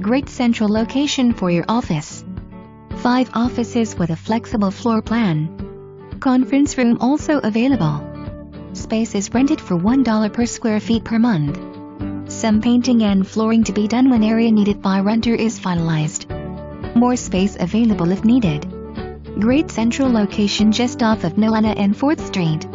Great central location for your office. 5 offices with a flexible floor plan. Conference room also available. Space is rented for $1 per square feet per month. Some painting and flooring to be done when area needed by renter is finalized. More space available if needed. Great central location just off of Nolana and 4th Street.